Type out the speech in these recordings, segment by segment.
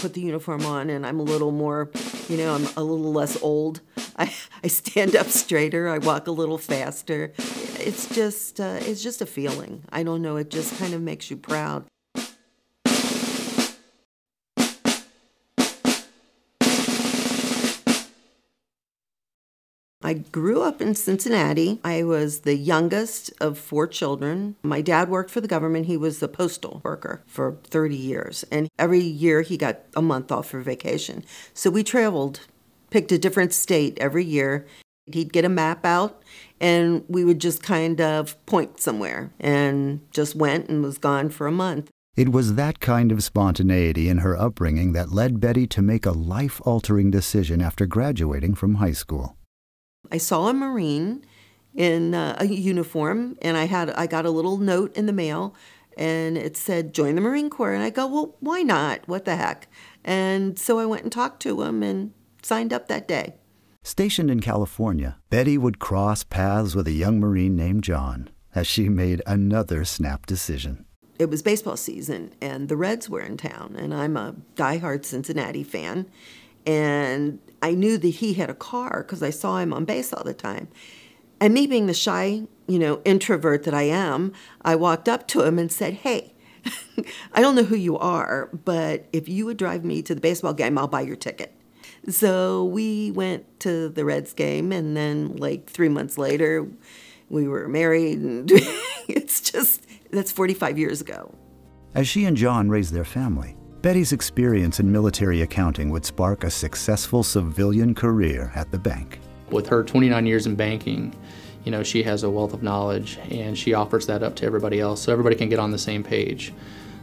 put the uniform on and I'm a little more, I'm a little less old. I stand up straighter, I walk a little faster. It's just a feeling. I don't know, it just kind of makes you proud. I grew up in Cincinnati. I was the youngest of 4 children. My dad worked for the government. He was a postal worker for 30 years. And every year he got a month off for vacation. So we traveled, picked a different state every year. He'd get a map out and we would just kind of point somewhere and just went and was gone for a month. It was that kind of spontaneity in her upbringing that led Betty to make a life-altering decision after graduating from high school. I saw a Marine in a uniform, and I got a little note in the mail, and it said, join the Marine Corps. And I go, well, why not? What the heck? And so I went and talked to him and signed up that day. Stationed in California, Betty would cross paths with a young Marine named John as she made another snap decision. It was baseball season, and the Reds were in town, and I'm a diehard Cincinnati fan. And I knew that he had a car because I saw him on base all the time. And me being the shy, introvert that I am, I walked up to him and said, hey, I don't know who you are, but if you would drive me to the baseball game, I'll buy your ticket. So we went to the Reds game, and then like 3 months later, we were married. And that's 45 years ago. As she and John raised their family, Betty's experience in military accounting would spark a successful civilian career at the bank. With her 29 years in banking, she has a wealth of knowledge, and she offers that up to everybody else so everybody can get on the same page.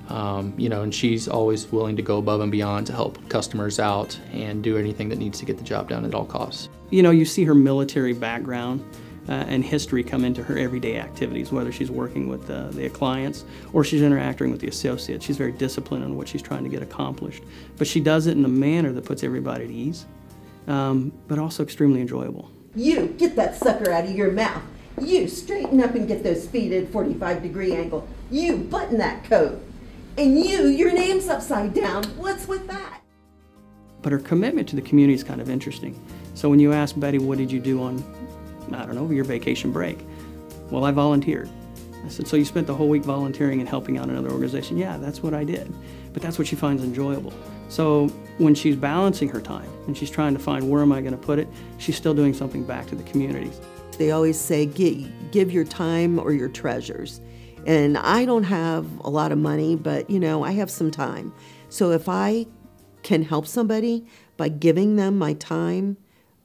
And she's always willing to go above and beyond to help customers out and do anything that needs to get the job done at all costs. You see her military background and history come into her everyday activities, whether she's working with the clients or she's interacting with the associates. She's very disciplined on what she's trying to get accomplished. But she does it in a manner that puts everybody at ease, but also extremely enjoyable. You, get that sucker out of your mouth. You, straighten up and get those feet at a 45-degree angle. You, button that coat. And you, your name's upside down. What's with that? But her commitment to the community is kind of interesting. So when you ask Betty, what did you do on, your vacation break? Well, I volunteered. I said, so you spent the whole week volunteering and helping out another organization? Yeah, that's what I did. But that's what she finds enjoyable. So when she's balancing her time and she's trying to find where am I going to put it, she's still doing something back to the communities. They always say, give your time or your treasures. And I don't have a lot of money, but, I have some time. So if I can help somebody by giving them my time,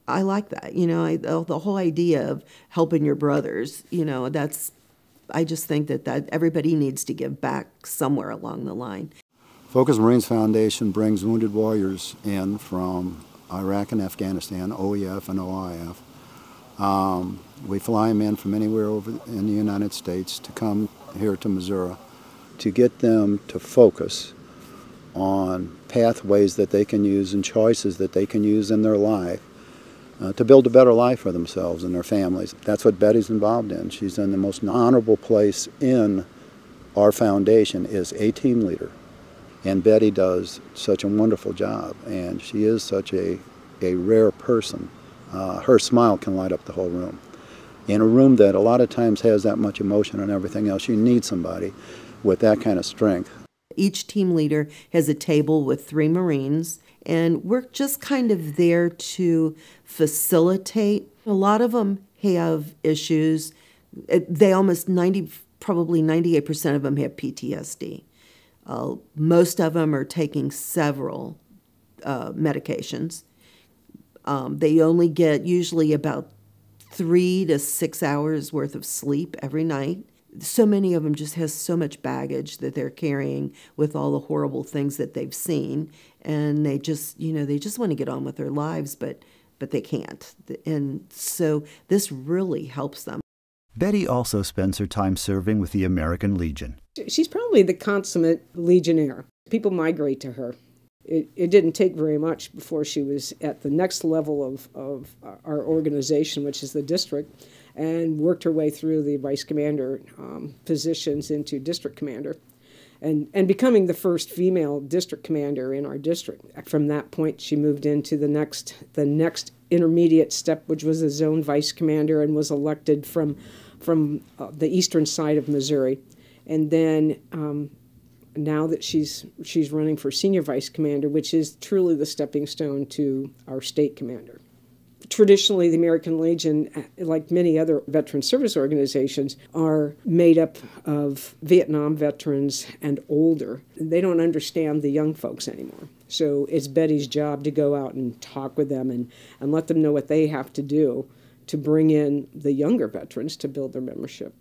I like that. The whole idea of helping your brothers, I just think that everybody needs to give back somewhere along the line. Focus Marines Foundation brings wounded warriors in from Iraq and Afghanistan, OEF and OIF. We fly them in from anywhere over in the United States to come here to Missouri to get them to focus on pathways that they can use and choices that they can use in their life to build a better life for themselves and their families. That's what Betty's involved in. She's in the most honorable place in our foundation is a team leader. And Betty does such a wonderful job, and she is such a rare person. Her smile can light up the whole room. In a room that a lot of times has that much emotion and everything else, you need somebody with that kind of strength. Each team leader has a table with 3 Marines, and we're just kind of there to facilitate. A lot of them have issues. They probably 98% of them have PTSD. Most of them are taking several medications. They only get usually about 3 to 6 hours worth of sleep every night. So many of them just has so much baggage that they're carrying with all the horrible things that they've seen, and they just want to get on with their lives, but they can't. And so this really helps them. Betty also spends her time serving with the American Legion. She's probably the consummate Legionnaire. People migrate to her. It didn't take very much before she was at the next level of our organization, which is the district, and worked her way through the vice commander positions into district commander. and becoming the first female district commander in our district. From that point, she moved into the next intermediate step, which was a zone vice commander, and was elected from the eastern side of Missouri. And then now that she's running for senior vice commander, which is truly the stepping stone to our state commander. Traditionally, the American Legion, like many other veteran service organizations, are made up of Vietnam veterans and older. They don't understand the young folks anymore. So it's Betty's job to go out and talk with them and let them know what they have to do to bring in the younger veterans to build their membership.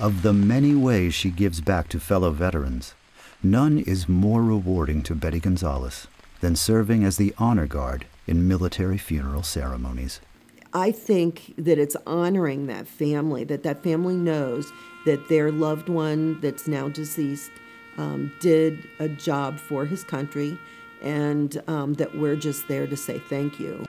Of the many ways she gives back to fellow veterans, none is more rewarding to Betty Gonzales than serving as the honor guard in military funeral ceremonies. I think that it's honoring that family knows that their loved one that's now deceased did a job for his country, and that we're just there to say thank you.